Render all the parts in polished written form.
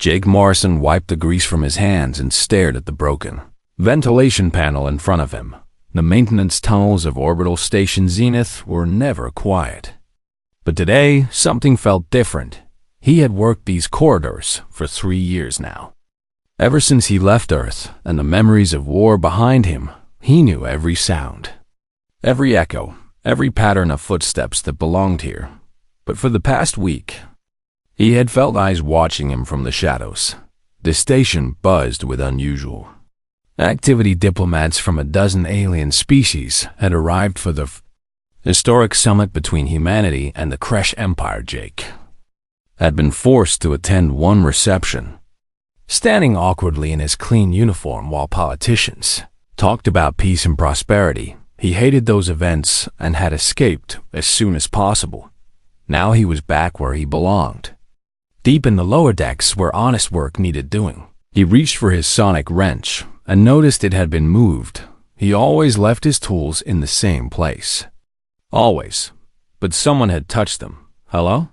Jake Morrison wiped the grease from his hands and stared at the broken ventilation panel in front of him. The maintenance tunnels of Orbital Station Zenith were never quiet. But today, something felt different. He had worked these corridors for 3 years now. Ever since he left Earth and the memories of war behind him, he knew every sound, every echo, every pattern of footsteps that belonged here. But for the past week, he had felt eyes watching him from the shadows. The station buzzed with unusual activity. Diplomats from a dozen alien species had arrived for the historic summit between humanity and the Kresh Empire. Jake had been forced to attend one reception, standing awkwardly in his clean uniform while politicians talked about peace and prosperity. He hated those events and had escaped as soon as possible. Now he was back where he belonged, deep in the lower decks where honest work needed doing. He reached for his sonic wrench and noticed it had been moved. He always left his tools in the same place. Always. But someone had touched them. Hello?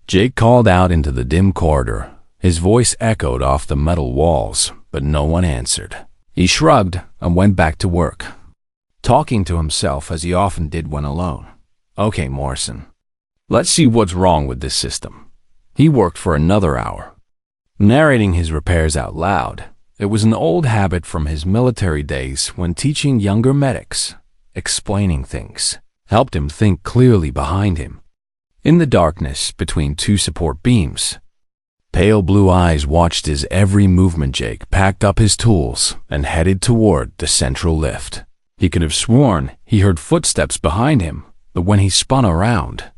Jake called out into the dim corridor. His voice echoed off the metal walls, but no one answered. He shrugged and went back to work, talking to himself as he often did when alone. Okay, Morrison. Let's see what's wrong with this system. He worked for another hour, narrating his repairs out loud. It was an old habit from his military days when teaching younger medics. Explaining things helped him think clearly behind him. In the darkness between two support beams, pale blue eyes watched his every movement. Jake packed up his tools and headed toward the central lift. He could have sworn he heard footsteps behind him, but when he spun around,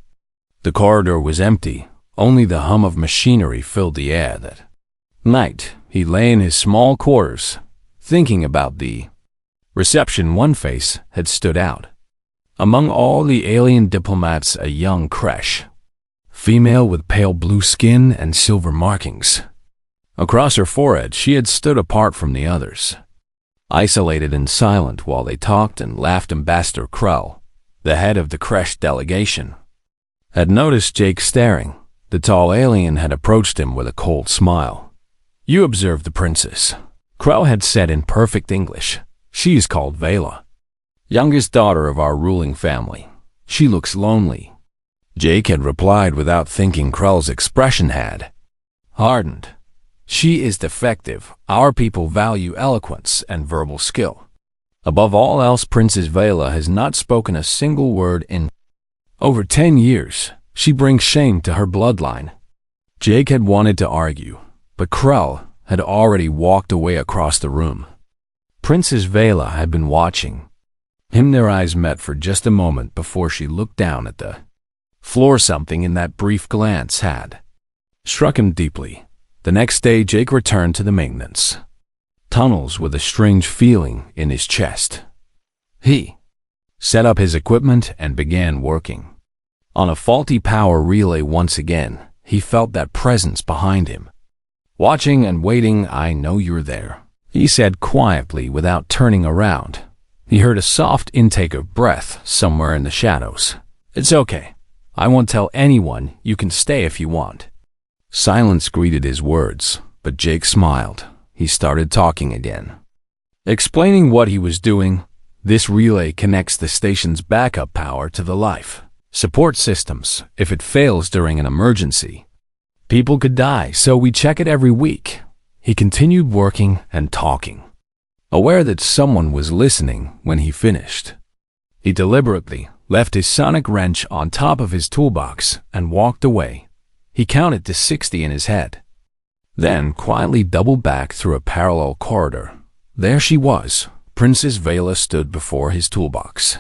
the corridor was empty. Only the hum of machinery filled the air. That night, he lay in his small quarters, thinking about the reception. One face had stood out. Among all the alien diplomats, a young Kresh female with pale blue skin and silver markings across her forehead. She had stood apart from the others, isolated and silent while they talked and laughed. Ambassador Krell, the head of the Kresh delegation, had noticed Jake staring. The tall alien had approached him with a cold smile. You observed the princess, Krell had said in perfect English. She is called Vela, youngest daughter of our ruling family. She looks lonely. Jake had replied without thinking. Krell's expression had hardened. She is defective. Our people value eloquence and verbal skill. Above all else, Princess Vela has not spoken a single word in over 10 years. She brings shame to her bloodline. Jake had wanted to argue, but Krell had already walked away across the room. Princess Vela had been watching him. Their eyes met for just a moment before she looked down at the floor. Something in that brief glance had struck him deeply. The next day, Jake returned to the maintenance tunnels with a strange feeling in his chest. He set up his equipment and began working on a faulty power relay. Once again, he felt that presence behind him, watching and waiting. I know you're there, he said quietly without turning around. He heard a soft intake of breath somewhere in the shadows. It's okay. I won't tell anyone. You can stay if you want. Silence greeted his words, but Jake smiled. He started talking again, explaining what he was doing. This relay connects the station's backup power to the life support systems. If it fails during an emergency, people could die, so we check it every week. He continued working and talking, aware that someone was listening. When he finished, he deliberately left his sonic wrench on top of his toolbox and walked away. He counted to 60 in his head, then quietly doubled back through a parallel corridor. There she was. Princess Vela stood before his toolbox,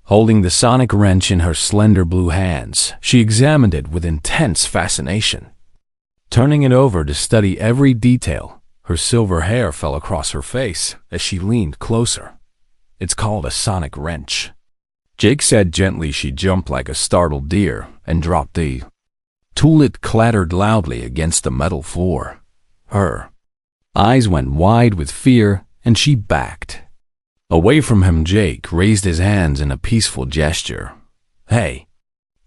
holding the sonic wrench in her slender blue hands. She examined it with intense fascination, turning it over to study every detail. Her silver hair fell across her face as she leaned closer. It's called a sonic wrench, Jake said gently. She jumped like a startled deer and dropped the tool. It clattered loudly against the metal floor. Her eyes went wide with fear, and she backed away from him. Jake raised his hands in a peaceful gesture. Hey,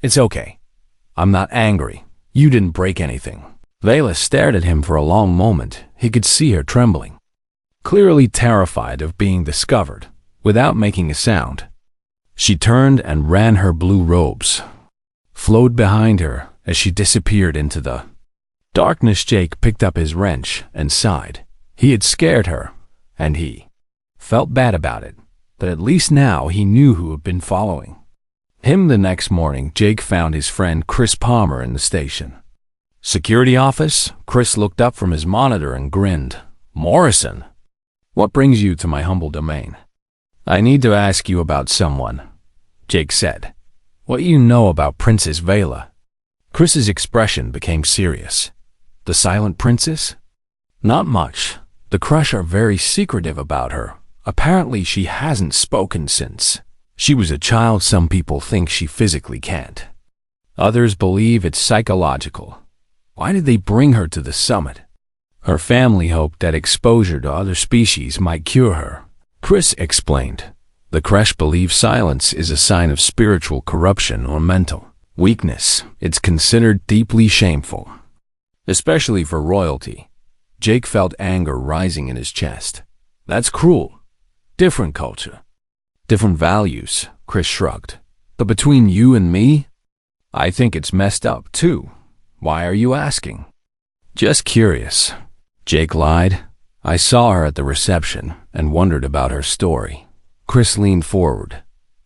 it's okay. I'm not angry. You didn't break anything. Vela stared at him for a long moment. He could see her trembling, clearly terrified of being discovered. Without making a sound, she turned and ran. Her blue robes flowed behind her as she disappeared into the darkness. Jake picked up his wrench and sighed. He had scared her, and he felt bad about it, but at least now he knew who had been following him. The next morning, Jake found his friend Chris Palmer in the station security office. Chris looked up from his monitor and grinned. "Morrison, what brings you to my humble domain?" "I need to ask you about someone," Jake said. "What do you know about Princess Vela?" Chris's expression became serious. "The Silent Princess?" "Not much. The Crush are very secretive about her. Apparently she hasn't spoken since she was a child. Some people think she physically can't. Others believe it's psychological. Why did they bring her to the summit?" "Her family hoped that exposure to other species might cure her," Chris explained. "The Crush believe silence is a sign of spiritual corruption or mental weakness. It's considered deeply shameful, especially for royalty." Jake felt anger rising in his chest. "That's cruel. Different culture, different values," Chris shrugged. "But between you and me, I think it's messed up too. Why are you asking?" "Just curious," Jake lied. "I saw her at the reception and wondered about her story." Chris leaned forward.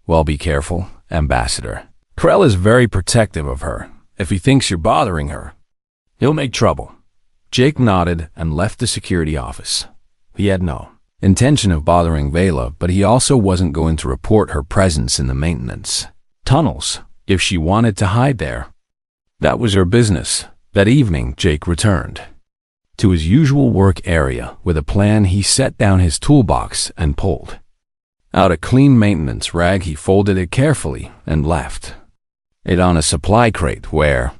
"Well, be careful, Ambassador. Krell is very protective of her. If he thinks you're bothering her, he'll make trouble." Jake nodded and left the security office. He had no intention of bothering Vela, but he also wasn't going to report her presence in the maintenance tunnels. If she wanted to hide there, that was her business. That evening, Jake returned to his usual work area. With a plan, he set down his toolbox and pulled out a clean maintenance rag. He folded it carefully and left it on a supply crate where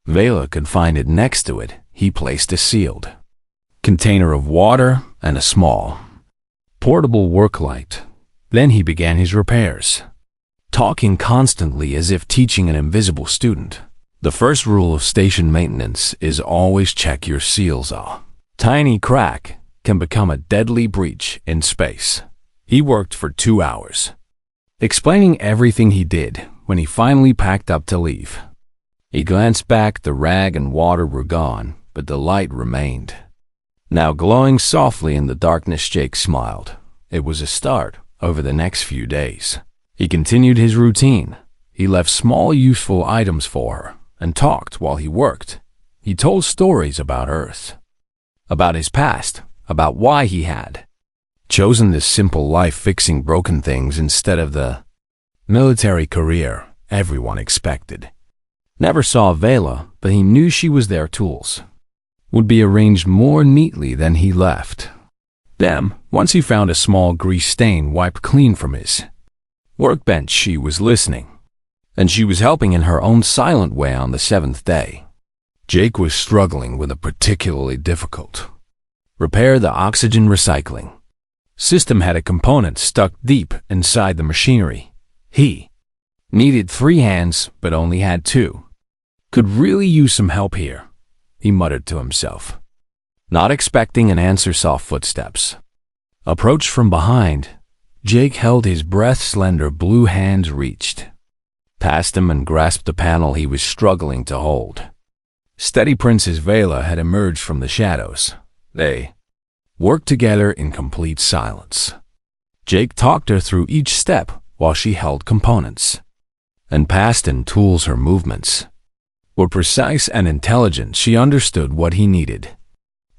Vela could find it. Next to it, he placed a sealed container of water and a small portable work light. Then he began his repairs, talking constantly as if teaching an invisible student. "The first rule of station maintenance is always check your seals. A tiny crack can become a deadly breach in space." He worked for 2 hours, explaining everything he did. When he finally packed up to leave, he glanced back. The rag and water were gone, but the light remained, now glowing softly in the darkness. Jake smiled. It was a start. Over the next few days, he continued his routine. He left small useful items for her and talked while he worked. He told stories about Earth, about his past, about why he had chosen this simple life, fixing broken things instead of the military career everyone expected. Never saw Vela, but he knew she was there. Tools would be arranged more neatly than he left them. Once he found a small grease stain wiped clean from his workbench. She was listening, and she was helping in her own silent way. On the 7th day, Jake was struggling with a particularly difficult repair. The oxygen recycling system had a component stuck deep inside the machinery. He needed 3 hands, but only had 2. Could really use some help here, he muttered to himself. Not expecting an answer, soft footsteps approached from behind. Jake held his breath. Slender blue hands reached past him and grasped the panel he was struggling to hold. Steady. Princess Vela had emerged from the shadows. They worked together in complete silence. Jake talked her through each step while she held components and passed in tools. Her movements were precise and intelligent. She understood what he needed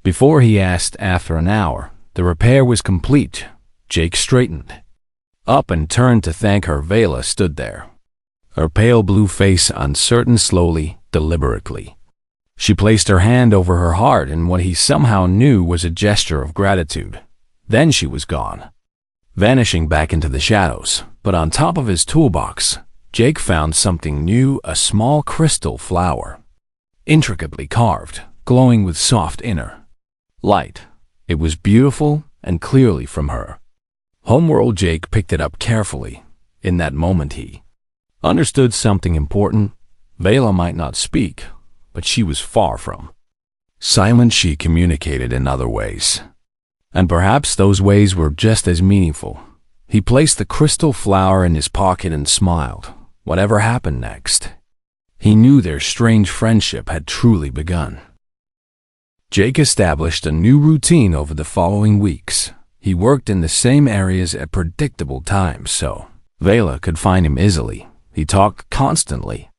before he asked. After an hour, the repair was complete. Jake straightened up and turned to thank her. Vela stood there, her pale blue face uncertain. Slowly, deliberately, she placed her hand over her heart in what he somehow knew was a gesture of gratitude. Then she was gone, vanishing back into the shadows. But on top of his toolbox, Jake found something new, a small crystal flower, intricately carved, glowing with soft inner light. It was beautiful and clearly from her homeworld. Jake picked it up carefully. In that moment, he understood something important. Vela might not speak, but she was far from Silent she communicated in other ways. And perhaps those ways were just as meaningful. He placed the crystal flower in his pocket and smiled. Whatever happened next, he knew their strange friendship had truly begun. Jake established a new routine over the following weeks. He worked in the same areas at predictable times so Vela could find him easily. He talked constantly,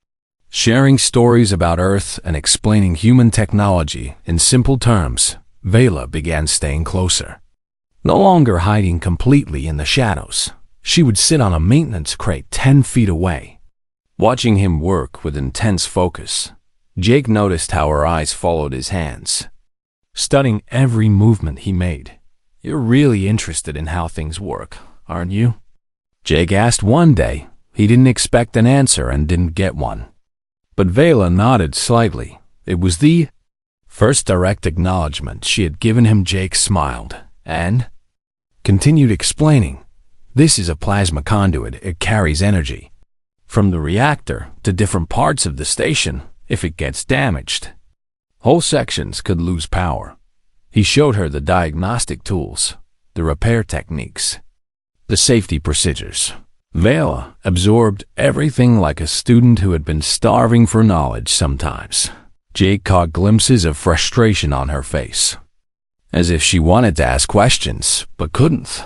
sharing stories about Earth and explaining human technology in simple terms. Vela began staying closer. No longer hiding completely in the shadows, she would sit on a maintenance crate 10 feet away. Watching him work with intense focus, Jake noticed how her eyes followed his hands, studying every movement he made. "You're really interested in how things work, aren't you?" Jake asked one day. He didn't expect an answer and didn't get one. But Vela nodded slightly. It was the first direct acknowledgement she had given him. Jake smiled and continued explaining. "This is a plasma conduit. It carries energy from the reactor to different parts of the station. If it gets damaged, whole sections could lose power." He showed her the diagnostic tools, the repair techniques, the safety procedures. Vela absorbed everything like a student who had been starving for knowledge. Sometimes Jake caught glimpses of frustration on her face, as if she wanted to ask questions but couldn't.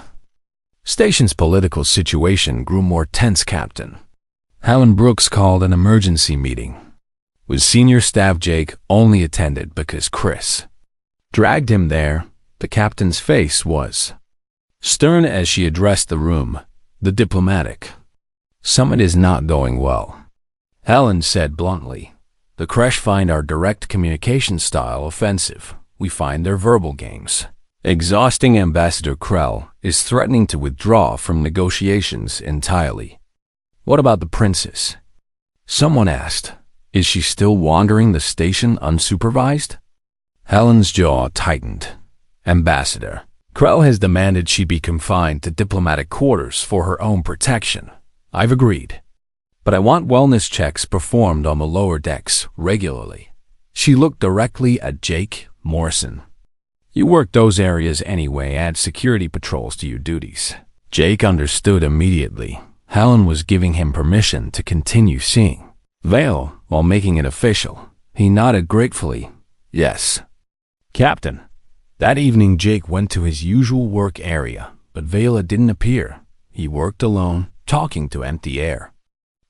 Station's political situation grew more tense. Captain Helen Brooks called an emergency meeting. With senior staff, Jake only attended because Chris dragged him there. The captain's face was stern as she addressed the room. "The diplomatic summit is not going well," Helen said bluntly. "The Kresh find our direct communication style offensive. We find their verbal games exhausting. Ambassador Krell is threatening to withdraw from negotiations entirely." "What about the princess?" someone asked. "Is she still wandering the station unsupervised?" Helen's jaw tightened. "Ambassador Krell has demanded she be confined to diplomatic quarters for her own protection. I've agreed. But I want wellness checks performed on the lower decks regularly." She looked directly at Jake Morrison. "You work those areas anyway. Add security patrols to your duties." Jake understood immediately. Helen was giving him permission to continue seeing Vale while making it official. He nodded gratefully. "Yes, Captain." That evening, Jake went to his usual work area, but Vela didn't appear. He worked alone, talking to empty air,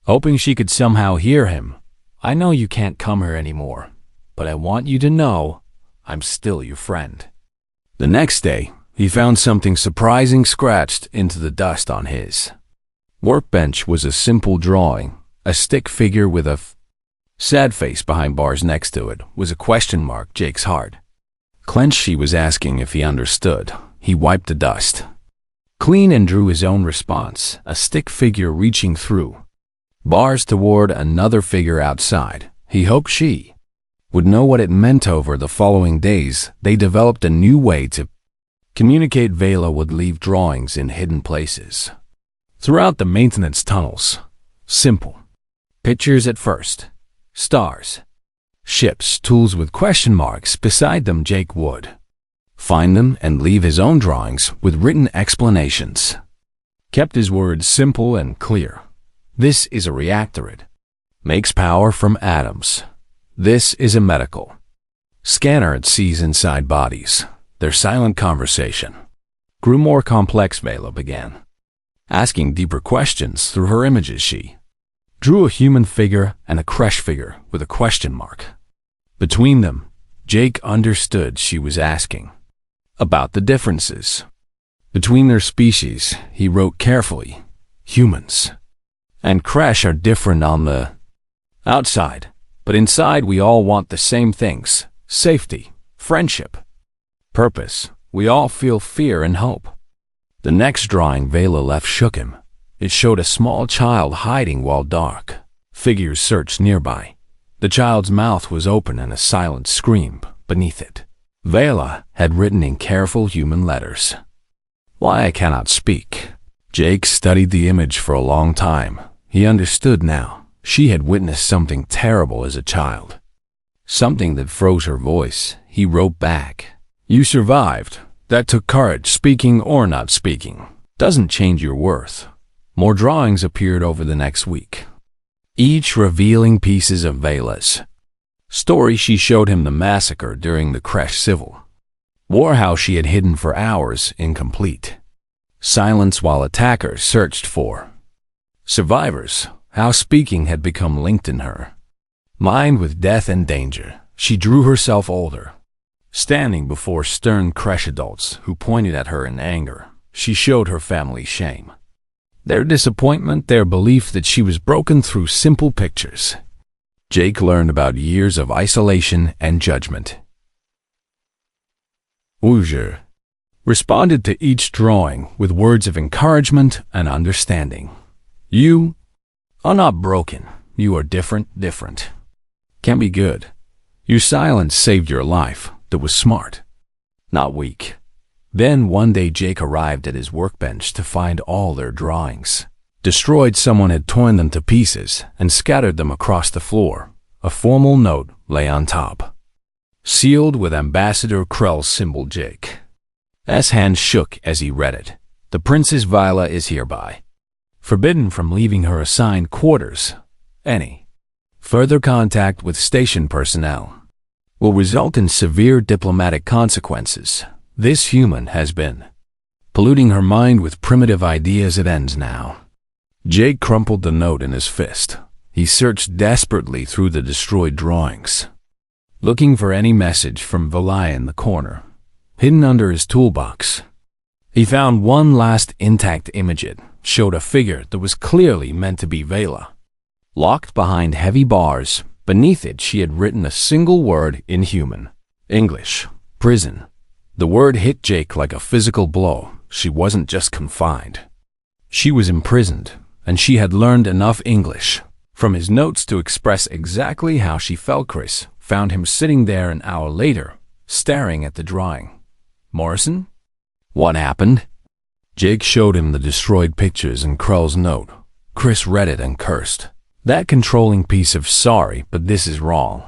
hoping she could somehow hear him. "I know you can't come here anymore, but I want you to know I'm still your friend." The next day, he found something surprising scratched into the dust on his workbench. Was a simple drawing. A stick figure with a sad face behind bars. Next to it was a question mark. Jake's heart clenched. She was asking if he understood. He wiped the dust clean and drew his own response, a stick figure reaching through bars toward another figure outside. He hoped she would know what it meant. Over the following days, they developed a new way to communicate. Vela would leave drawings in hidden places throughout the maintenance tunnels. Simple pictures at first. Stars, ships, tools with question marks beside them. Jake would find them and leave his own drawings with written explanations. Kept his words simple and clear. This is a reactor. It makes power from atoms. This is a medical scanner. It sees inside bodies. Their silent conversation grew more complex. Vela began asking deeper questions through her images. She drew a human figure and a Kresh figure with a question mark between them. Jake understood she was asking about the differences between their species. He wrote carefully, "Humans and Kresh are different on the outside, but inside we all want the same things: safety, friendship, purpose. We all feel fear and hope." The next drawing Vela left shook him. It showed a small child hiding while dark figures searched nearby. The child's mouth was open and a silent scream beneath it. Vela had written in careful human letters, "Why I cannot speak." Jake studied the image for a long time. He understood now. She had witnessed something terrible as a child. Something that froze her voice. He wrote back. You survived. That took courage, speaking or not speaking. Doesn't change your worth. More drawings appeared over the next week, each revealing pieces of Vela's story. She showed him the massacre during the Crash Civil War, how she had hidden for hours in complete silence while attackers searched for survivors, how speaking had become linked in her mind with death and danger. She drew herself older, standing before stern Crash adults who pointed at her in anger. She showed her family shame, their disappointment, their belief that she was broken through simple pictures. Jake learned about years of isolation and judgment. Woozer responded to each drawing with words of encouragement and understanding. You are not broken. You are different. Can be good. Your silence saved your life. That was smart, not weak. Then one day Jake arrived at his workbench to find all their drawings destroyed. Someone had torn them to pieces and scattered them across the floor. A formal note lay on top, sealed with Ambassador Krell's symbol. Jake's hand shook as he read it. The Princess Viola is hereby forbidden from leaving her assigned quarters. Any further contact with station personnel will result in severe diplomatic consequences. This human has been polluting her mind with primitive ideas. It ends now. Jake crumpled the note in his fist. He searched desperately through the destroyed drawings, looking for any message from Vela in the corner, hidden under his toolbox. He found one last intact image. It showed a figure that was clearly meant to be Vela, locked behind heavy bars. Beneath it, she had written a single word in human English: prison. The word hit Jake like a physical blow. She wasn't just confined. She was imprisoned, and she had learned enough English from his notes to express exactly how she felt. Chris found him sitting there an hour later, staring at the drawing. Morrison? What happened? Jake showed him the destroyed pictures and Krell's note. Chris read it and cursed. That controlling piece of sorry, but this is wrong.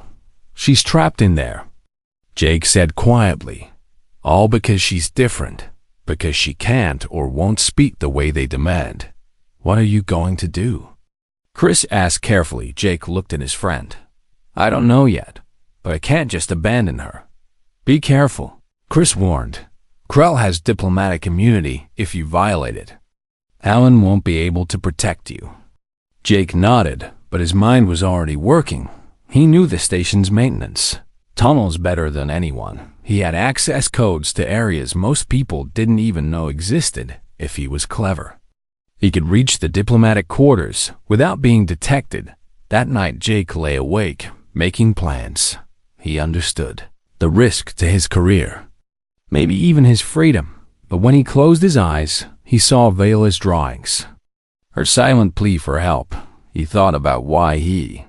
She's trapped in there. Jake said quietly. All because she's different, because she can't or won't speak the way they demand. What are you going to do? Chris asked carefully. Jake looked at his friend. I don't know yet, but I can't just abandon her. Be careful, Chris warned. Krell has diplomatic immunity if you violate it. Alan won't be able to protect you. Jake nodded, but his mind was already working. He knew the station's maintenance tunnels better than anyone. He had access codes to areas most people didn't even know existed if he was clever. He could reach the diplomatic quarters without being detected. That night Jake lay awake, making plans. He understood the risk to his career, maybe even his freedom. But when he closed his eyes, he saw Vela's drawings, her silent plea for help. He thought about why he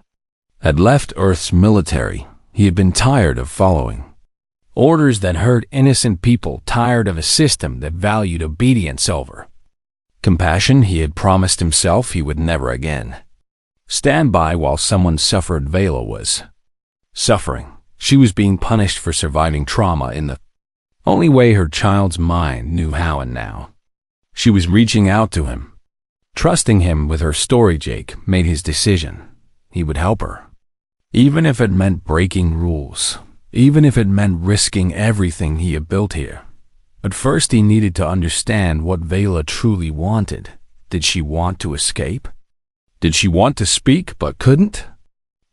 had left Earth's military. He had been tired of following orders that hurt innocent people, tired of a system that valued obedience over compassion. He had promised himself he would never again stand by while someone suffered. Vela was suffering. She was being punished for surviving trauma in the only way her child's mind knew how, and now she was reaching out to him, trusting him with her story. Jake made his decision. He would help her, even if it meant breaking rules, even if it meant risking everything he had built here. But first he needed to understand what Vela truly wanted. Did she want to escape? Did she want to speak but couldn't?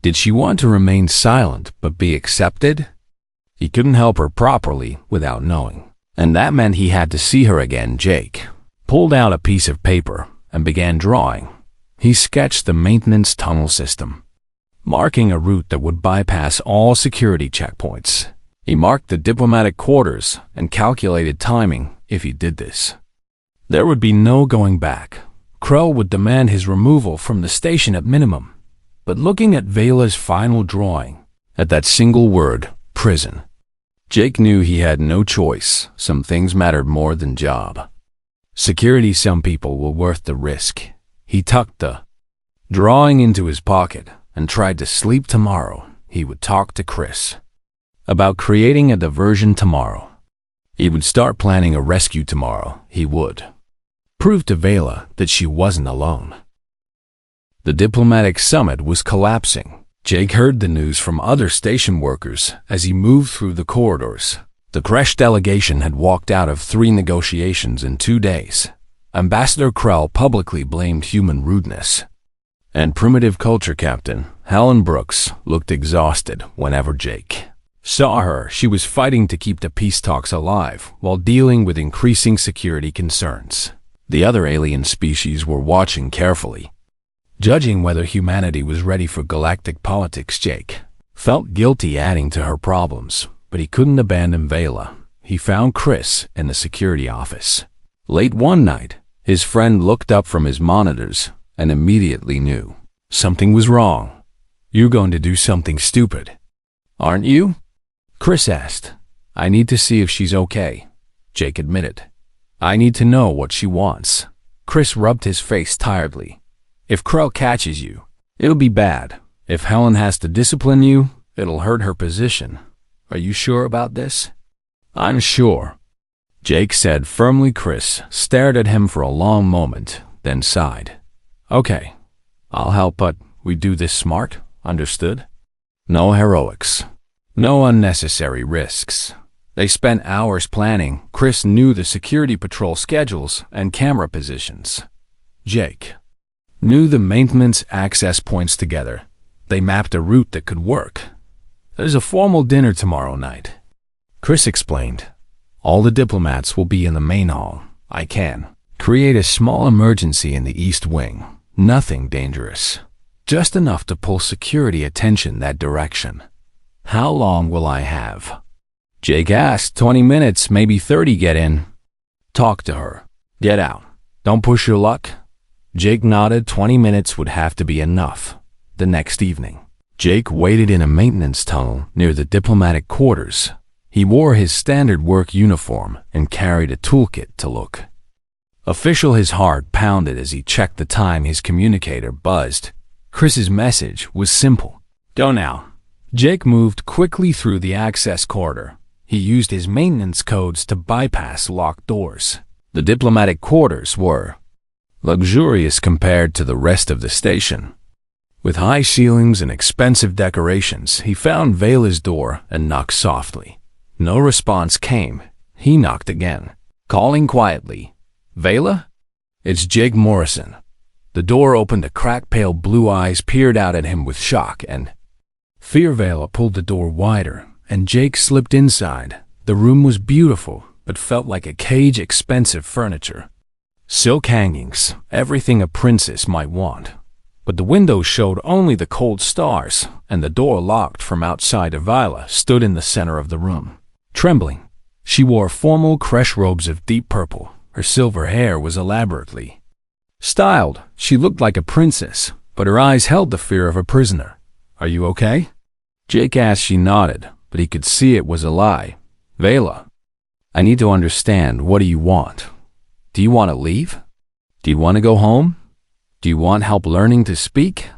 Did she want to remain silent but be accepted? He couldn't help her properly without knowing, and that meant he had to see her again. Jake pulled out a piece of paper and began drawing. He sketched the maintenance tunnel system, marking a route that would bypass all security checkpoints. He marked the diplomatic quarters and calculated timing. If he did this, there would be no going back. Krell would demand his removal from the station at minimum. But looking at Vela's final drawing, at that single word, prison, Jake knew he had no choice. Some things mattered more than job security. Some people were worth the risk. He tucked the drawing into his pocket and tried to sleep. Tomorrow he would talk to Chris about creating a diversion tomorrow. He would start planning a rescue tomorrow. He would prove to Vela that she wasn't alone. The diplomatic summit was collapsing. Jake heard the news from other station workers as he moved through the corridors. The Kresh delegation had walked out of 3 negotiations in 2 days. Ambassador Krell publicly blamed human rudeness. And primitive culture captain Helen Brooks looked exhausted whenever Jake saw her. She was fighting to keep the peace talks alive while dealing with increasing security concerns. The other alien species were watching carefully, judging whether humanity was ready for galactic politics. Jake felt guilty adding to her problems, but he couldn't abandon Vela. He found Chris in the security office. Late one night, his friend looked up from his monitors and immediately knew something was wrong. "You're going to do something stupid, aren't you?" Chris asked. "I need to see if she's okay," Jake admitted. "I need to know what she wants." Chris rubbed his face tiredly. "If Krell catches you, it'll be bad. If Helen has to discipline you, it'll hurt her position. Are you sure about this?" "I'm sure," Jake said firmly. Chris stared at him for a long moment, then sighed. "Okay, I'll help, but we do this smart, understood? No heroics. No unnecessary risks." They spent hours planning. Chris knew the security patrol schedules and camera positions. Jake knew the maintenance access points together. They mapped a route that could work. "There's a formal dinner tomorrow night," Chris explained. "All the diplomats will be in the main hall. I can create a small emergency in the East Wing. Nothing dangerous. Just enough to pull security attention that direction." "How long will I have?" Jake asked. 20 minutes, maybe 30. "Get in. Talk to her. Get out. Don't push your luck." Jake nodded. 20 minutes would have to be enough. The next evening, Jake waited in a maintenance tunnel near the diplomatic quarters. He wore his standard work uniform and carried a toolkit to look official. His heart pounded as he checked the time. His communicator buzzed. Chris's message was simple. "Go now." Jake moved quickly through the access corridor. He used his maintenance codes to bypass locked doors. The diplomatic quarters were luxurious compared to the rest of the station. With high ceilings and expensive decorations, he found Vela's door and knocked softly. No response came. He knocked again, calling quietly, "Vela?" "It's Jake Morrison." The door opened. A crack. Pale blue eyes peered out at him with shock and fear. Vela pulled the door wider, and Jake slipped inside. The room was beautiful, but felt like a cage. Expensive furniture, silk hangings, everything a princess might want. But the windows showed only the cold stars, and the door locked from outside. Vela stood in the center of the room, trembling. She wore formal Kresh robes of deep purple. Her silver hair was elaborately styled. She looked like a princess, but her eyes held the fear of a prisoner. "Are you okay?" Jake asked. She nodded, but he could see it was a lie. "Vela, I need to understand. What do you want? Do you want to leave? Do you want to go home? Do you want help learning to speak?"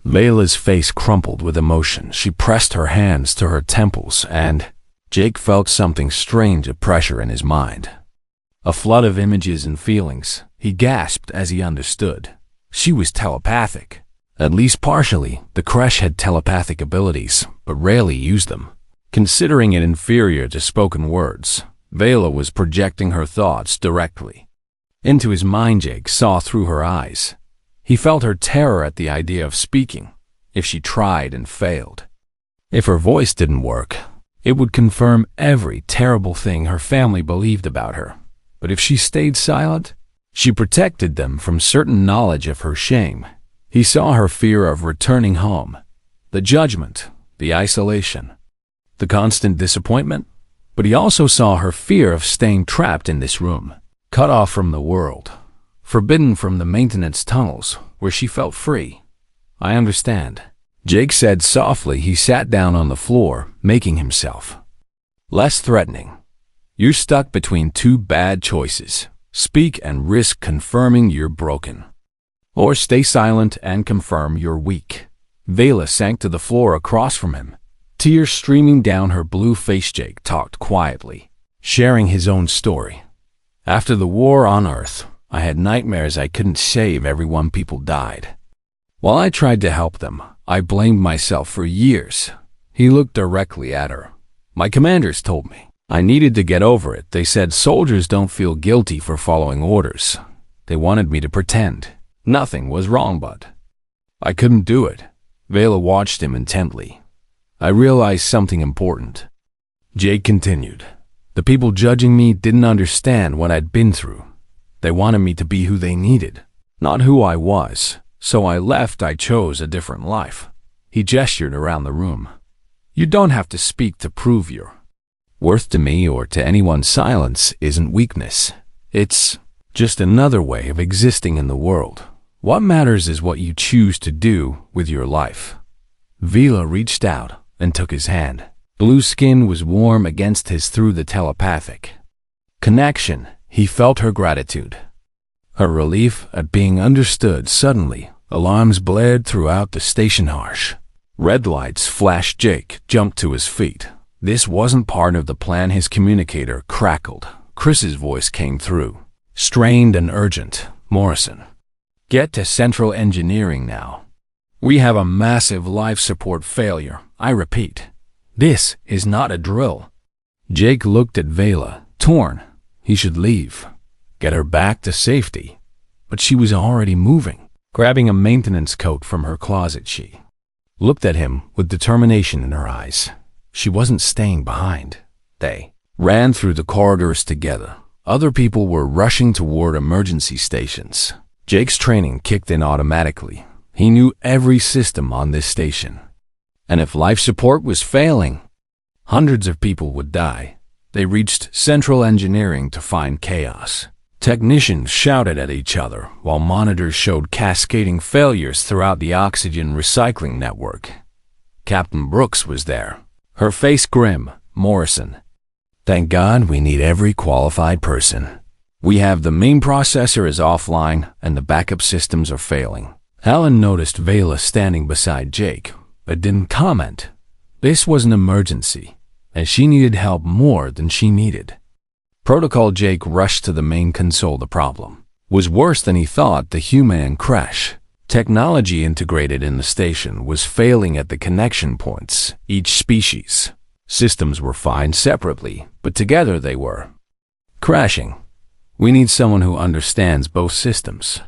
Vela's face crumpled with emotion. She pressed her hands to her temples, and Jake felt something strange, a pressure in his mind. A flood of images and feelings. He gasped as he understood. She was telepathic. At least partially. The Kresh had telepathic abilities, but rarely used them. Considering it inferior to spoken words, Vela was projecting her thoughts directly into his mind. Jake saw through her eyes. He felt her terror at the idea of speaking. If she tried and failed, if her voice didn't work, it would confirm every terrible thing her family believed about her. But if she stayed silent, she protected them from certain knowledge of her shame. He saw her fear of returning home, the judgment, the isolation, the constant disappointment. But he also saw her fear of staying trapped in this room, cut off from the world, forbidden from the maintenance tunnels where she felt free. "I understand," Jake said softly. He sat down on the floor, making himself less threatening. "You're stuck between 2 bad choices. Speak and risk confirming you're broken, or stay silent and confirm you're weak. Vela sank to the floor across from him. Tears streaming down her blue face, Jake talked quietly, sharing his own story. After the war on Earth, I had nightmares I couldn't save everyone. People died. While I tried to help them, I blamed myself for years. He looked directly at her. My commanders told me I needed to get over it. They said soldiers don't feel guilty for following orders. They wanted me to pretend nothing was wrong, but I couldn't do it. Vela watched him intently. I realized something important. Jake continued. The people judging me didn't understand what I'd been through. They wanted me to be who they needed, not who I was. So I left. I chose a different life. He gestured around the room. You don't have to speak to prove your worth to me or to anyone. Silence isn't weakness. It's just another way of existing in the world. What matters is what you choose to do with your life. Vela reached out and took his hand. Blue skin was warm against his through the telepathic connection. He felt her gratitude, her relief at being understood. Suddenly, alarms blared throughout the station. Harsh red lights flashed. Jake jumped to his feet. This wasn't part of the plan. His communicator crackled. Chris's voice came through, strained and urgent. Morrison, get to central engineering now. We have a massive life support failure. I repeat, this is not a drill. Jake looked at Vela, torn. He should leave, get her back to safety. But she was already moving. Grabbing a maintenance coat from her closet, she looked at him with determination in her eyes. She wasn't staying behind. They ran through the corridors together. Other people were rushing toward emergency stations. Jake's training kicked in automatically. He knew every system on this station. And if life support was failing, hundreds of people would die. They reached central engineering to find chaos. Technicians shouted at each other while monitors showed cascading failures throughout the oxygen recycling network. Captain Brooks was there, her face grim. Morrison, thank God we need every qualified person. We have the main processor is offline and the backup systems are failing. Helen noticed Vela standing beside Jake, but didn't comment. This was an emergency, and she needed help more than she needed. Protocol. Jake rushed to the main console. The problem was worse than he thought. The human crash technology integrated in the station was failing at the connection points. Each species systems were fine separately, but together they were crashing. We need someone who understands both systems,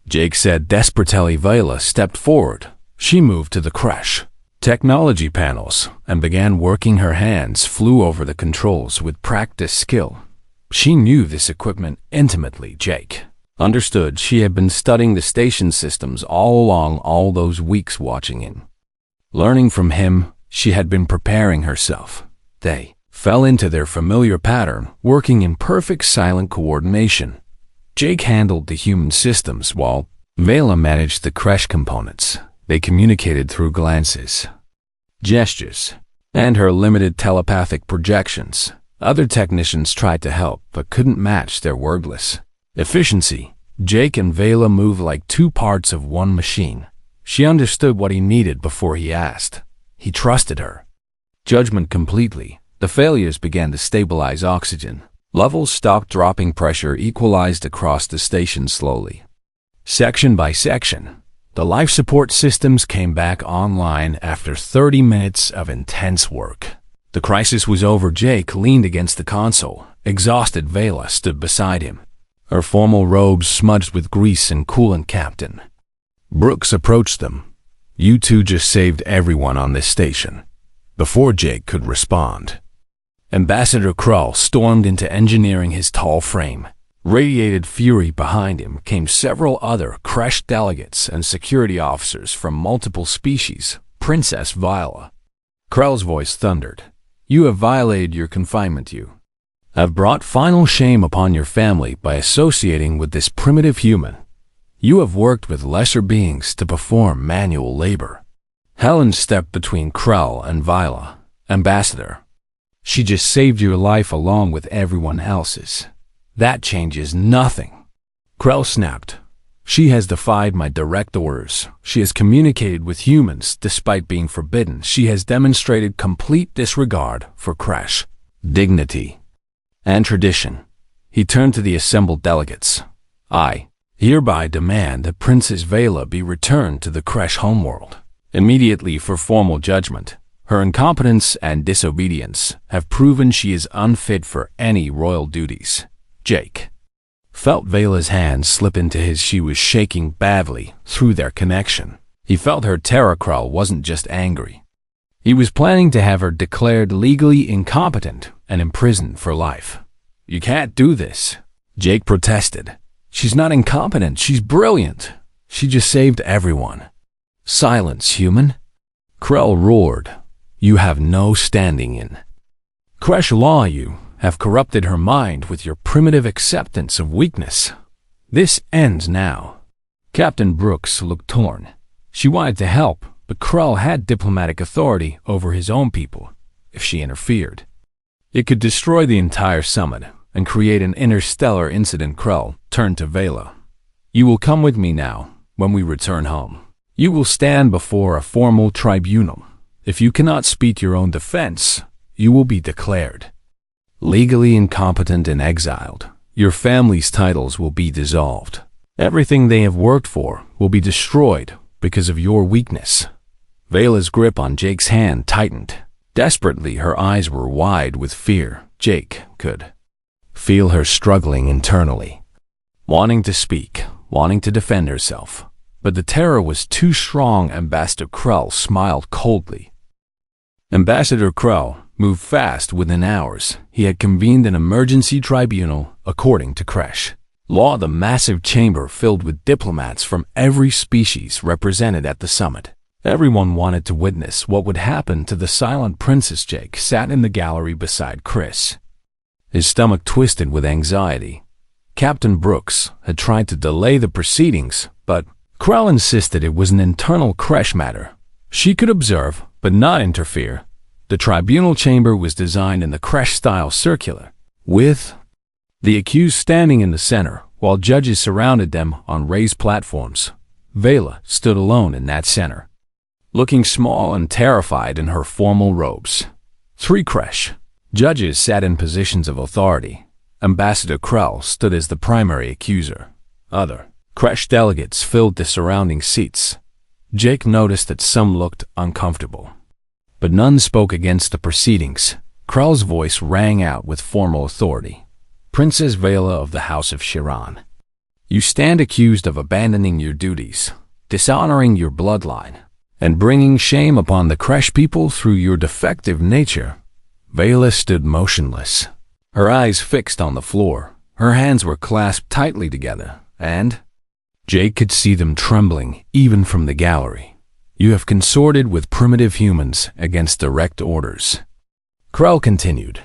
Jake said desperately. Vela stepped forward. She moved to the crash technology panels and began working. Her hands flew over the controls with practiced skill. She knew this equipment intimately. Jake understood. She had been studying the station systems all along, all those weeks watching him. Learning from him, she had been preparing herself. They fell into their familiar pattern, working in perfect silent coordination. Jake handled the human systems while Vela managed the crash components. They communicated through glances, gestures, and her limited telepathic projections. Other technicians tried to help, but couldn't match their wordless efficiency. Jake and Vela moved like two parts of one machine. She understood what he needed before he asked. He trusted her judgment completely. The failures began to stabilize. Oxygen levels stopped dropping. Pressure equalized across the station slowly. Section by section, the life support systems came back online after 30 minutes of intense work. The crisis was over. Jake leaned against the console. Exhausted. Vela stood beside him, her formal robes smudged with grease and coolant. Captain Brooks approached them. You two just saved everyone on this station. Before Jake could respond, Ambassador Krull stormed into engineering. His tall frame radiated fury. Behind him came several other crash delegates and security officers from multiple species. Princess Viola. Krull's voice thundered. You have violated your confinement. You have brought final shame upon your family by associating with this primitive human. You have worked with lesser beings to perform manual labor. Helen stepped between Krull and Viola. Ambassador, she just saved your life along with everyone else's. That changes nothing. Krull snapped. She has defied my direct orders. She has communicated with humans despite being forbidden. She has demonstrated complete disregard for Crash, dignity, and tradition. He turned to the assembled delegates. I hereby demand that Princess Vela be returned to the Crash homeworld immediately for formal judgment. Her incompetence and disobedience have proven she is unfit for any royal duties. Jake felt Vela's hand slip into his. She was shaking badly through their connection. He felt her terror. Krull wasn't just angry. He was planning to have her declared legally incompetent and imprisoned for life. You can't do this, Jake protested. She's not incompetent. She's brilliant. She just saved everyone. Silence, human, Krull roared. You have no standing in Crash law. You have corrupted her mind with your primitive acceptance of weakness. This ends now. Captain Brooks looked torn. She wanted to help, but Krull had diplomatic authority over his own people. If she interfered, it could destroy the entire summit and create an interstellar incident. Krull turned to Vela. You will come with me now when we return home. You will stand before a formal tribunal. If you cannot speak your own defense, you will be declared legally incompetent and exiled. Your family's titles will be dissolved. Everything they have worked for will be destroyed because of your weakness. Vela's grip on Jake's hand tightened. Desperately, her eyes were wide with fear. Jake could feel her struggling internally, wanting to speak, wanting to defend herself. But the terror was too strong. Ambassador Krull smiled coldly. Ambassador Krull moved fast. Within hours, he had convened an emergency tribunal according to Crash law. The massive chamber filled with diplomats from every species represented at the summit. Everyone wanted to witness what would happen to the silent princess. Jake sat in the gallery beside Chris, his stomach twisted with anxiety. Captain Brooks had tried to delay the proceedings, but Krull insisted it was an internal Crash matter. She could observe, but not interfere. The tribunal chamber was designed in the Crash-style circular, with the accused standing in the center, while judges surrounded them on raised platforms. Vela stood alone in that center, looking small and terrified in her formal robes. 3 Crash judges sat in positions of authority. Ambassador Krull stood as the primary accuser. Other Crash delegates filled the surrounding seats. Jake noticed that some looked uncomfortable, but none spoke against the proceedings. Krull's voice rang out with formal authority. Princess Vela of the House of Chiron, you stand accused of abandoning your duties, dishonoring your bloodline, and bringing shame upon the Crash people through your defective nature. Vela stood motionless, her eyes fixed on the floor. Her hands were clasped tightly together, and Jake could see them trembling even from the gallery. You have consorted with primitive humans against direct orders. Krull continued.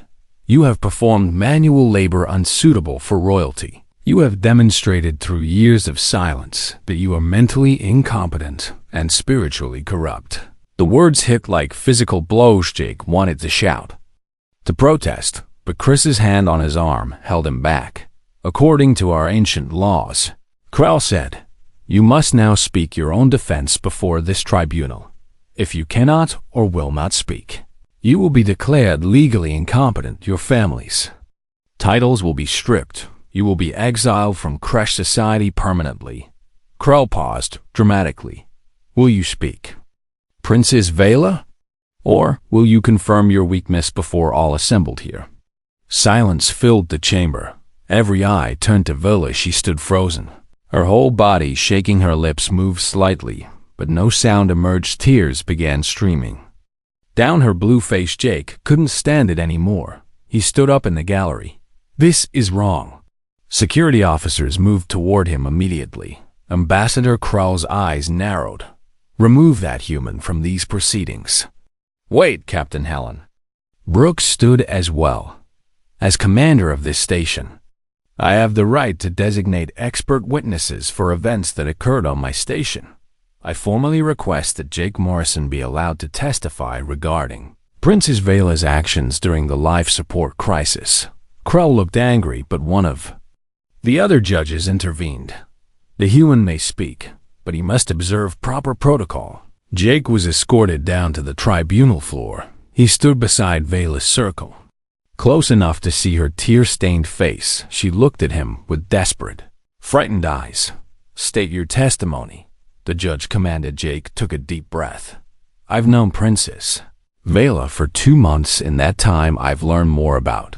You have performed manual labor unsuitable for royalty. You have demonstrated through years of silence that you are mentally incompetent and spiritually corrupt. The words hit like physical blows. Jake wanted to shout, to protest, but Chris's hand on his arm held him back. According to our ancient laws, Krull said, you must now speak your own defense before this tribunal. If you cannot or will not speak, you will be declared legally incompetent. Your families' titles will be stripped. You will be exiled from Crash society permanently. Krull paused dramatically. Will you speak, Princess Vela? Or will you confirm your weakness before all assembled here? Silence filled the chamber. Every eye turned to Vela. She stood frozen, her whole body shaking. Her lips moved slightly, but no sound emerged. Tears began streaming down her blue face. Jake couldn't stand it anymore. He stood up in the gallery. This is wrong. Security officers moved toward him immediately. Ambassador Krull's eyes narrowed. Remove that human from these proceedings. Wait, Captain Helen. Brooks stood as well. As commander of this station, I have the right to designate expert witnesses for events that occurred on my station. I formally request that Jake Morrison be allowed to testify regarding Princess Vela's actions during the life support crisis. Krull looked angry, but one of the other judges intervened. The human may speak, but he must observe proper protocol. Jake was escorted down to the tribunal floor. He stood beside Vela's circle. Close enough to see her tear-stained face, she looked at him with desperate, frightened eyes. "State your testimony," the judge commanded. Jake took a deep breath. "I've known Princess Vela for 2 months. In that time, I've learned more about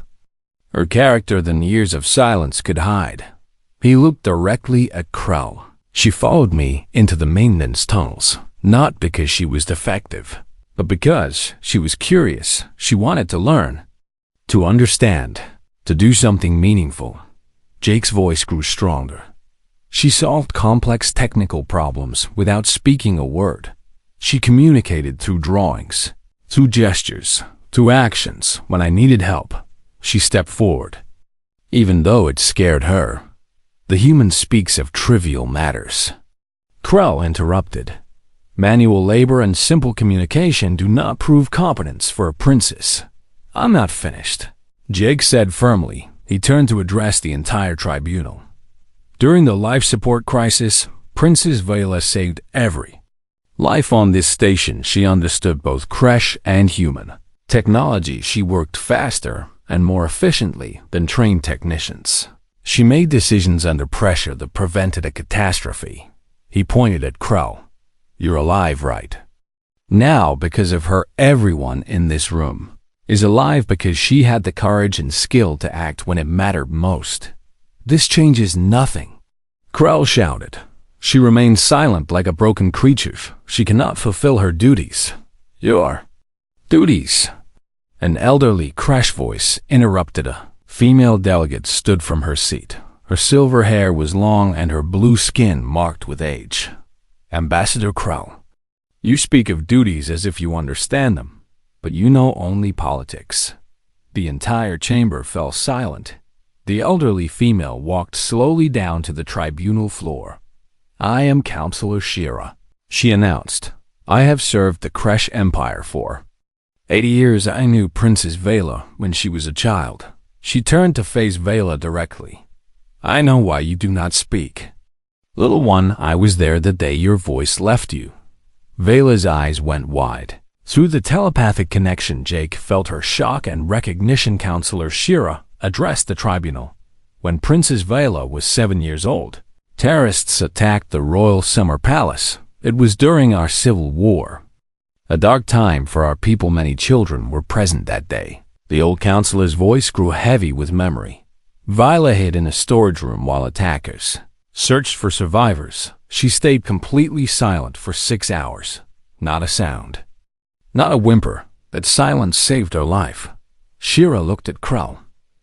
her character than years of silence could hide." He looked directly at Krell. "She followed me into the maintenance tunnels, not because she was defective, but because she was curious. She wanted to learn, to understand, to do something meaningful." Jake's voice grew stronger. "She solved complex technical problems without speaking a word. She communicated through drawings, through gestures, through actions. When I needed help, she stepped forward, even though it scared her." The human speaks of trivial matters. Krell interrupted. "Manual labor and simple communication do not prove competence for a princess." "I'm not finished," Jake said firmly. He turned to address the entire tribunal. "During the life support crisis, Princess Vela saved every life on this station. She understood both Kresh and human technology. She worked faster and more efficiently than trained technicians. She made decisions under pressure that prevented a catastrophe." He pointed at Krell. "You're alive, right? Now, because of her, everyone in this room is alive because she had the courage and skill to act when it mattered most. This changes nothing." Krell shouted. "She remains silent like a broken creature. She cannot fulfill her duties." "Your duties?" An elderly Kresh voice interrupted. A female delegate stood from her seat. Her silver hair was long and her blue skin marked with age. "Ambassador Krell, you speak of duties as if you understand them, but you know only politics." The entire chamber fell silent. The elderly female walked slowly down to the tribunal floor. "I am Counselor Shira," she announced. "I have served the Kresh Empire for 80 years. I knew Princess Vela when she was a child." She turned to face Vela directly. "I know why you do not speak. Little one, I was there the day your voice left you." Vela's eyes went wide. Through the telepathic connection, Jake felt her shock and recognition. Counselor Shira addressed the tribunal. "When Princess Vela was 7 years old, terrorists attacked the royal summer palace. It was during our civil war. A dark time for our people. Many children were present that day." The old counselor's voice grew heavy with memory. "Vela hid in a storage room while attackers searched for survivors. She stayed completely silent for 6 hours. Not a sound. Not a whimper. That silence saved her life." Shira looked at Krell.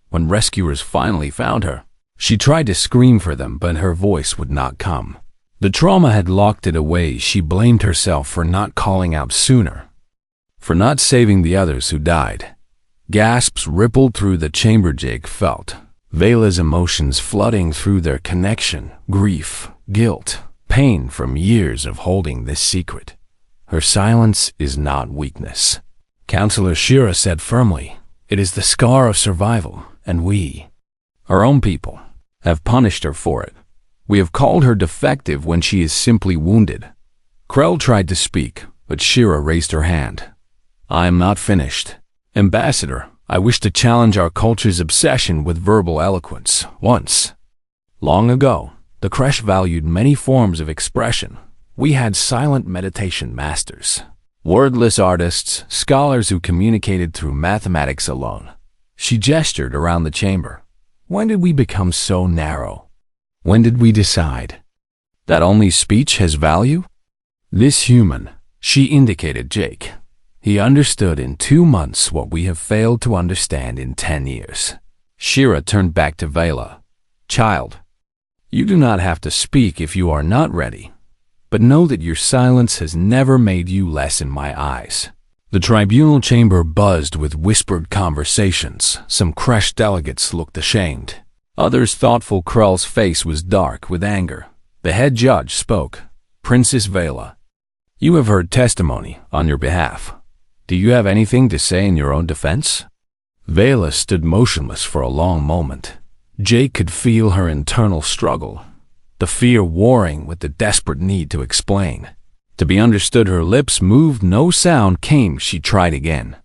"When rescuers finally found her, she tried to scream for them, but her voice would not come. The trauma had locked it away. She blamed herself for not calling out sooner, for not saving the others who died." Gasps rippled through the chamber. Jake felt Vela's emotions flooding through their connection, grief, guilt, pain from years of holding this secret. "Her silence is not weakness," Counselor Shira said firmly. "It is the scar of survival, and we, our own people, have punished her for it. We have called her defective when she is simply wounded." Krell tried to speak, but Shira raised her hand. "I am not finished. Ambassador, I wish to challenge our culture's obsession with verbal eloquence. Once, long ago, the Kresh valued many forms of expression. We had silent meditation masters, wordless artists, scholars who communicated through mathematics alone." She gestured around the chamber. "When did we become so narrow? When did we decide that only speech has value? This human," she indicated Jake. "He understood in 2 months what we have failed to understand in 10 years. Shira turned back to Vela. "Child, you do not have to speak if you are not ready, but know that your silence has never made you less in my eyes." The tribunal chamber buzzed with whispered conversations. Some Kresh delegates looked ashamed. Others thoughtful. Krell's face was dark with anger. The head judge spoke. "Princess Vela, you have heard testimony on your behalf. Do you have anything to say in your own defense?" Vela stood motionless for a long moment. Jake could feel her internal struggle. the fear warring with the desperate need to explain. To be understood, her lips moved, no sound came. She tried again.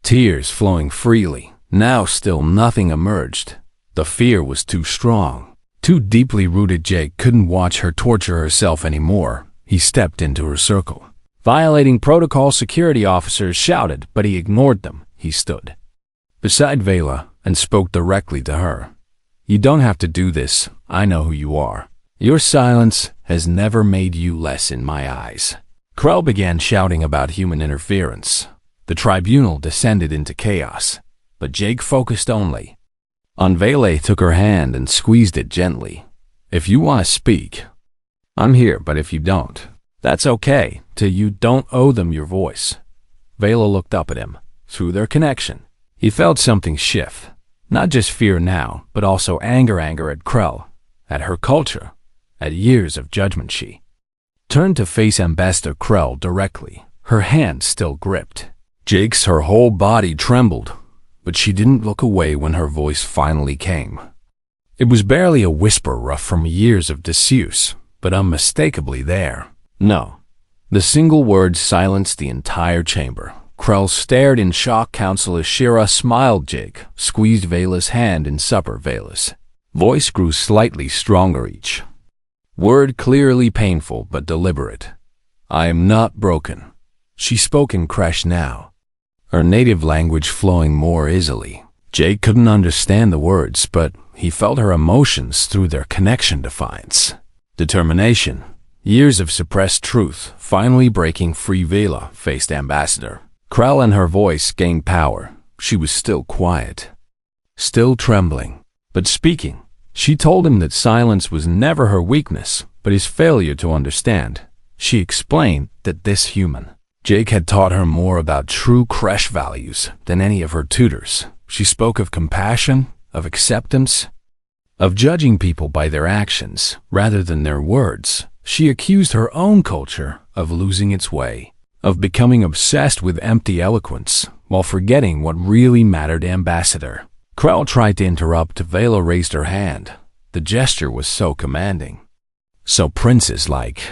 Tears flowing freely. Now still nothing emerged. The fear was too strong, too deeply rooted. Jake couldn't watch her torture herself anymore. He stepped into her circle. Violating protocol, security officers shouted, but he ignored them. He stood beside Vela and spoke directly to her. You don't have to do this. I know who you are. Your silence has never made you less in my eyes. Krell began shouting about human interference. The tribunal descended into chaos, but Jake focused only on Vela. Took her hand and squeezed it gently. If you want to speak, I'm here, but if you don't, that's okay. Till you don't owe them your voice. Vela looked up at him. Through their connection, he felt something shift. Not just fear now, but also anger at Krell, at her culture, at years of judgment. She turned to face Ambassador Krell directly, her hand still gripped. Jake's her whole body trembled, but she didn't look away when her voice finally came. It was barely a whisper, rough from years of disuse, but unmistakably there. No. The single word silenced the entire chamber. Krell stared in shock. Counselor Shira smiled. Jake squeezed Vela's hand in supper. Vela's voice grew slightly stronger, each word clearly painful but deliberate. I am not broken. She spoke in Kresh now, her native language flowing more easily. Jake couldn't understand the words, but he felt her emotions through their connection. Defiance, determination, years of suppressed truth finally breaking free. Vela faced Ambassador Krell and her voice gained power. She was still quiet, still trembling, but speaking. She told him that silence was never her weakness, but his failure to understand. She explained that this human, Jake, had taught her more about true Kresh values than any of her tutors. She spoke of compassion, of acceptance, of judging people by their actions rather than their words. She accused her own culture of losing its way, of becoming obsessed with empty eloquence while forgetting what really mattered. Ambassador Krell tried to interrupt. Vela raised her hand. The gesture was so commanding, so princess-like,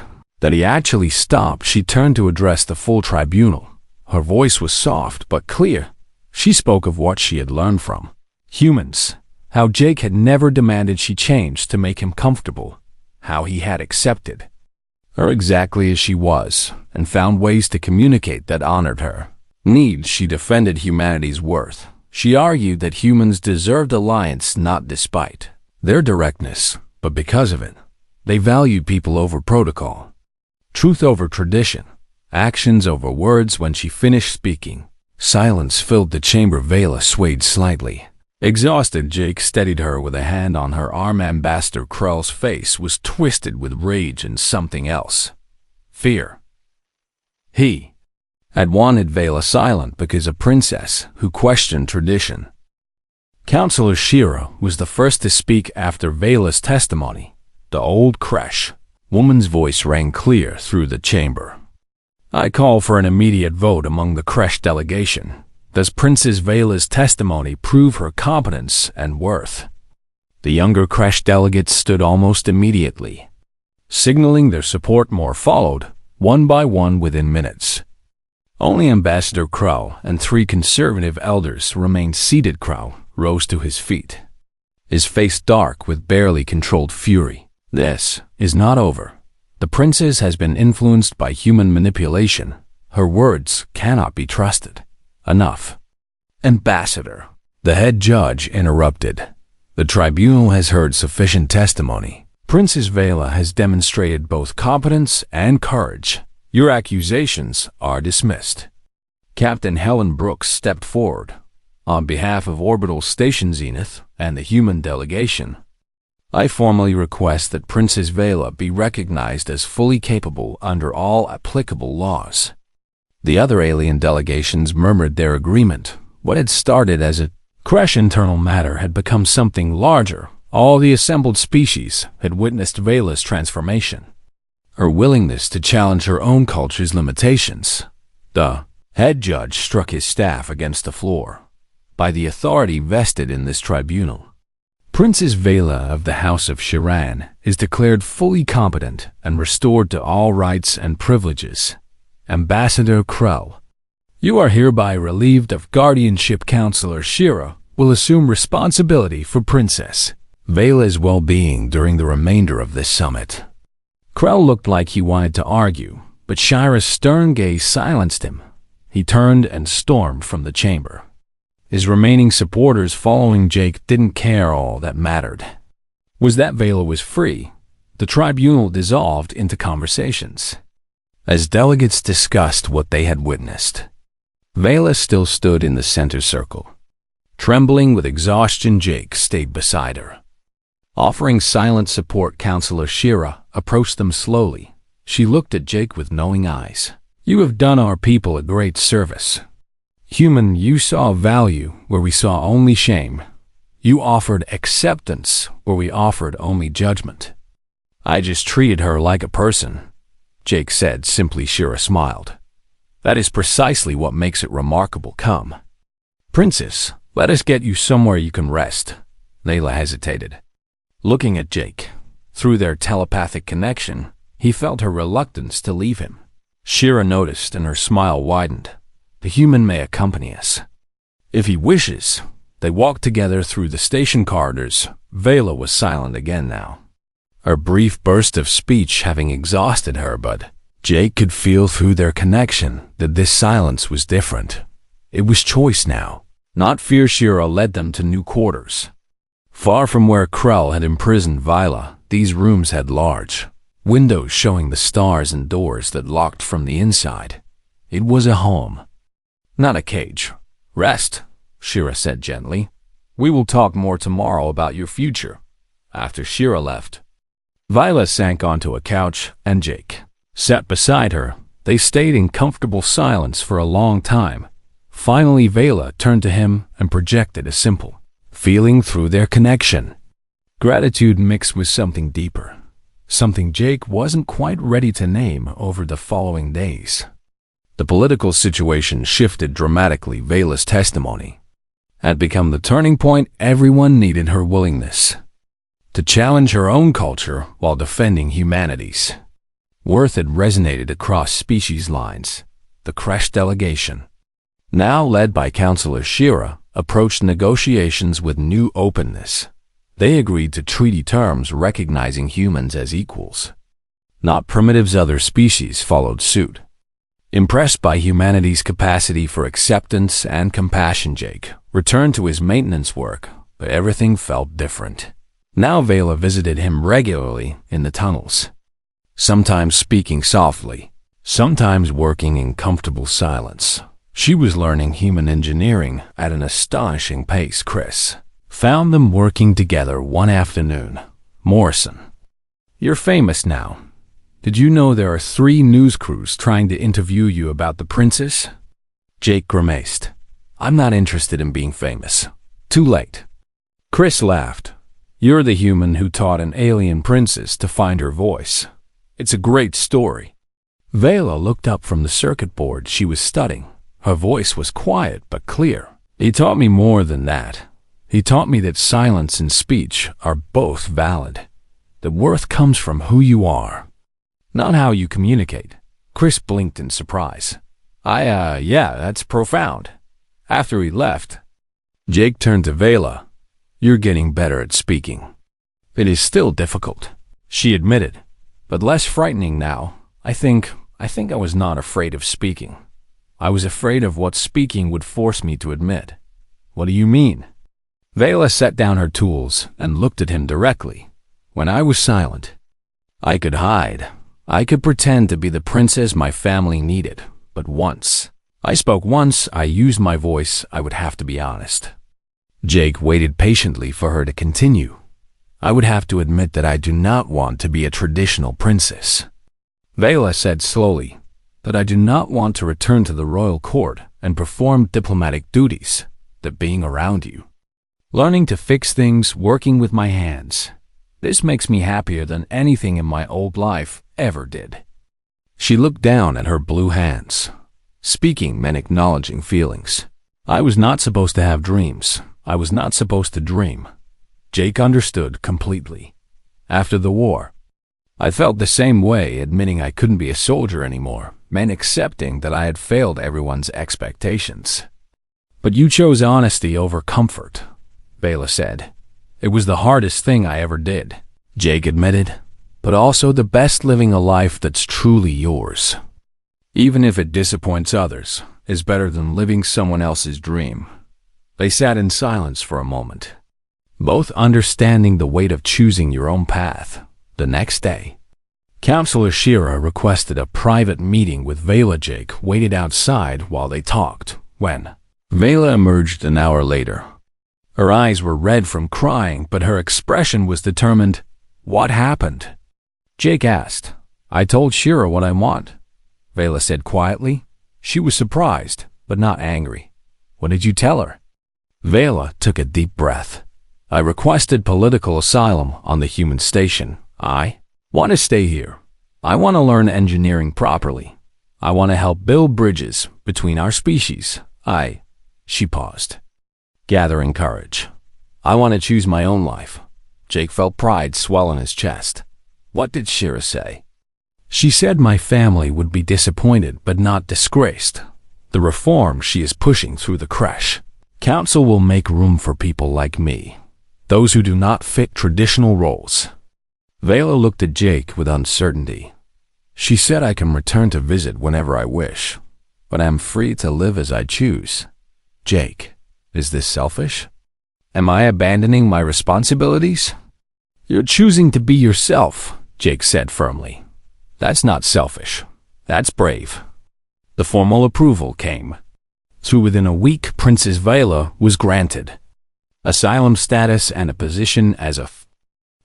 that he actually stopped. She turned to address the full tribunal. Her voice was soft but clear. She spoke of what she had learned from humans, how Jake had never demanded she change to make him comfortable, how he had accepted her exactly as she was and found ways to communicate that honored her needs. She defended humanity's worth. She argued that humans deserved alliance not despite their directness, but because of it. They valued people over protocol, truth over tradition, actions over words. When she finished speaking, silence filled the chamber. Vela swayed slightly. Exhausted, Jake steadied her with a hand on her arm. Ambassador Krell's face was twisted with rage and something else. Fear. He had wanted Vela silent because a princess who questioned tradition. Counselor Shira was the first to speak after Vela's testimony. The old Kresh woman's voice rang clear through the chamber. I call for an immediate vote among the Kresh delegation. Does Princess Vela's testimony prove her competence and worth? The younger Kresh delegates stood almost immediately, signaling their support. More followed, one by one within minutes. Only Ambassador Krell and 3 conservative elders remained seated. Krell rose to his feet, his face dark with barely controlled fury. This is not over. The princess has been influenced by human manipulation. Her words cannot be trusted. Enough. Ambassador, the head judge interrupted. The tribunal has heard sufficient testimony. Princess Vela has demonstrated both competence and courage. Your accusations are dismissed. Captain Helen Brooks stepped forward. On behalf of Orbital Station Zenith and the human delegation, I formally request that Princess Vela be recognized as fully capable under all applicable laws. The other alien delegations murmured their agreement. What had started as a Kresh internal matter had become something larger. All the assembled species had witnessed Vela's transformation, her willingness to challenge her own culture's limitations. The head judge struck his staff against the floor. By the authority vested in this tribunal, Princess Vela of the House of Shiran is declared fully competent and restored to all rights and privileges. Ambassador Krell, you are hereby relieved of guardianship. Counselor Shira will assume responsibility for Princess Vela's well-being during the remainder of this summit. Krell looked like he wanted to argue, but Shira's stern gaze silenced him. He turned and stormed from the chamber. His remaining supporters following Jake didn't care. All that mattered was that Vela was free. The tribunal dissolved into conversations as delegates discussed what they had witnessed. Vela still stood in the center circle. Trembling with exhaustion, Jake stayed beside her. Offering silent support, Counselor Shira approached them slowly. She looked at Jake with knowing eyes. You have done our people a great service. Human, you saw value where we saw only shame. You offered acceptance where we offered only judgment. I just treated her like a person, Jake said simply. Shira smiled. That is precisely what makes it remarkable. Come, Princess, let us get you somewhere you can rest. Layla hesitated. Looking at Jake, through their telepathic connection, he felt her reluctance to leave him. Shira noticed and her smile widened. The human may accompany us if he wishes. They walked together through the station corridors. Vela was silent again now, her brief burst of speech having exhausted her, but Jake could feel through their connection that this silence was different. It was choice now, not fear. Shira led them to new quarters. Far from where Krell had imprisoned Vela, these rooms had large windows showing the stars and doors that locked from the inside. It was a home, not a cage. Rest, Shira said gently. We will talk more tomorrow about your future. After Shira left, Vela sank onto a couch and Jake sat beside her. They stayed in comfortable silence for a long time. Finally, Vela turned to him and projected a simple feeling through their connection. Gratitude mixed with something deeper, something Jake wasn't quite ready to name. Over the following days, the political situation shifted dramatically. Vela's testimony had become the turning point. Everyone needed her willingness to challenge her own culture while defending humanity's worth. Had resonated across species lines. The Kresh delegation, now led by Counselor Shira, approached negotiations with new openness. They agreed to treaty terms recognizing humans as equals, not primitives. Other species followed suit. Impressed by humanity's capacity for acceptance and compassion, Jake returned to his maintenance work, but everything felt different. Now Vela visited him regularly in the tunnels, sometimes speaking softly, sometimes working in comfortable silence. She was learning human engineering at an astonishing pace. Chris found them working together one afternoon. Morrison, you're famous now. Did you know there are 3 news crews trying to interview you about the princess? Jake grimaced. I'm not interested in being famous. Too late. Chris laughed. You're the human who taught an alien princess to find her voice. It's a great story. Vela looked up from the circuit board she was studying. Her voice was quiet but clear. He taught me more than that. He taught me that silence and speech are both valid. The worth comes from who you are, not how you communicate. Chris blinked in surprise. Yeah, that's profound. After he left, Jake turned to Vela. You're getting better at speaking. It is still difficult, she admitted, but less frightening now. I think I was not afraid of speaking. I was afraid of what speaking would force me to admit. What do you mean? Vela set down her tools and looked at him directly. When I was silent, I could hide. I could pretend to be the princess my family needed. But once I spoke, once I used my voice, I would have to be honest. Jake waited patiently for her to continue. I would have to admit that I do not want to be a traditional princess. Vela said slowly, that I do not want to return to the royal court and perform diplomatic duties, that being around you, learning to fix things, working with my hands, this makes me happier than anything in my old life ever did. She looked down at her blue hands. Speaking meant acknowledging feelings. I was not supposed to have dreams. I was not supposed to dream. Jake understood completely. After the war, I felt the same way. Admitting I couldn't be a soldier anymore meant accepting that I had failed everyone's expectations. But you chose honesty over comfort, Vela said. It was the hardest thing I ever did, Jake admitted, but also the best. Living a life that's truly yours, even if it disappoints others, is better than living someone else's dream. They sat in silence for a moment, both understanding the weight of choosing your own path. The next day, Counselor Shira requested a private meeting with Vela. Jake waited outside while they talked. When Vela emerged an hour later, her eyes were red from crying, but her expression was determined. What happened? Jake asked. I told Shira what I want, Vela said quietly. She was surprised, but not angry. What did you tell her? Vela took a deep breath. I requested political asylum on the human station. I want to stay here. I want to learn engineering properly. I want to help build bridges between our species. She paused, gathering courage. I want to choose my own life. Jake felt pride swell in his chest. What did Shira say? She said my family would be disappointed but not disgraced. The reform she is pushing through the creche council will make room for people like me, those who do not fit traditional roles. Vela looked at Jake with uncertainty. She said I can return to visit whenever I wish, but I am free to live as I choose. Jake, is this selfish? Am I abandoning my responsibilities? You're choosing to be yourself, Jake said firmly. That's not selfish. That's brave. The formal approval came. So within a week, Princess Vela was granted asylum status and a position as a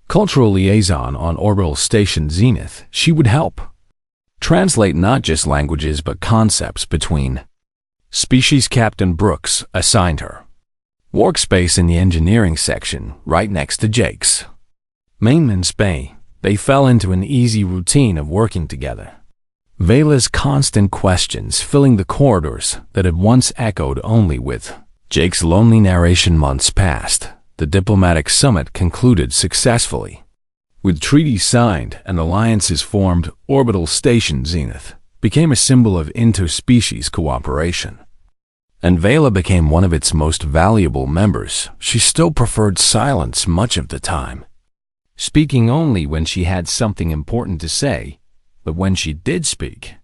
cultural liaison on orbital station Zenith. She would help translate not just languages but concepts between species. Captain Brooks assigned her workspace in the engineering section right next to Jake's. Maintenance bay. They fell into an easy routine of working together. Vela's constant questions filling the corridors that had once echoed only with Jake's lonely narration. Months passed. The diplomatic summit concluded successfully. With treaties signed and alliances formed, orbital station Zenith became a symbol of interspecies cooperation. And Vela became one of its most valuable members. She still preferred silence much of the time, speaking only when she had something important to say. But when she did speak,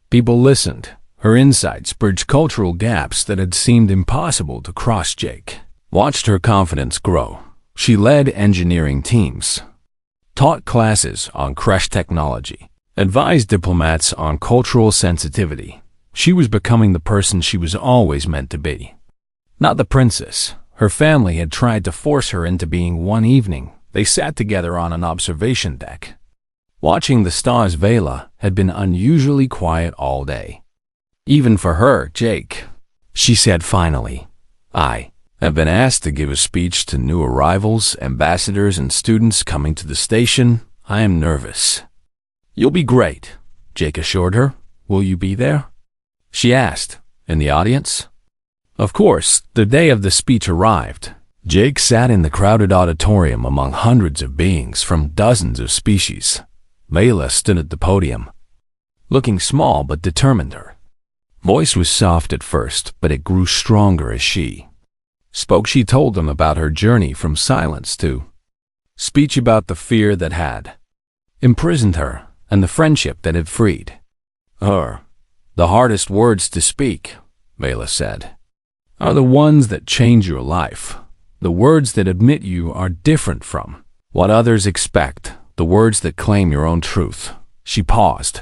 people listened. Her insights bridged cultural gaps that had seemed impossible to cross. Jake watched her confidence grow. She led engineering teams, taught classes on creche technology, advised diplomats on cultural sensitivity. She was becoming the person she was always meant to be. Not the princess. Her family had tried to force her into being. One evening, they sat together on an observation deck, watching the stars. Vela had been unusually quiet all day. Even for her, Jake, she said finally. I have been asked to give a speech to new arrivals, ambassadors, and students coming to the station. I am nervous. You'll be great, Jake assured her. Will you be there? She asked. In the audience? Of course. The day of the speech arrived. Jake sat in the crowded auditorium among hundreds of beings from dozens of species. Vela stood at the podium, looking small but determined. Her voice was soft at first, but it grew stronger as she spoke. She told them about her journey from silence to speech, about the fear that had imprisoned her and the friendship that had freed her. The hardest words to speak, Vela said, are the ones that change your life. The words that admit you are different from what others expect. The words that claim your own truth. She paused,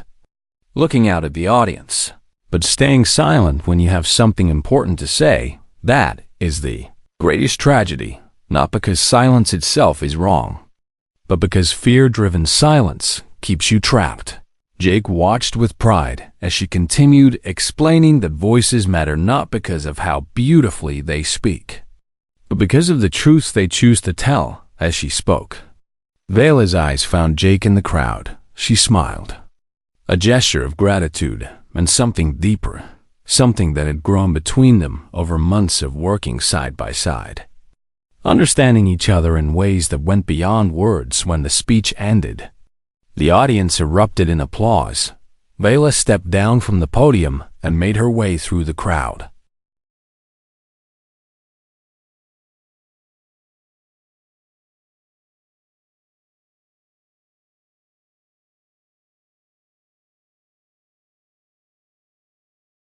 looking out at the audience. But staying silent when you have something important to say, that is the greatest tragedy. Not because silence itself is wrong, but because fear-driven silence keeps you trapped. Jake watched with pride as she continued, explaining that voices matter not because of how beautifully they speak, but because of the truths they choose to tell. As she spoke, Vela's eyes found Jake in the crowd. She smiled, a gesture of gratitude and something deeper, something that had grown between them over months of working side by side. understanding each other in ways that went beyond words. When the speech ended, the audience erupted in applause. Vela stepped down from the podium and made her way through the crowd.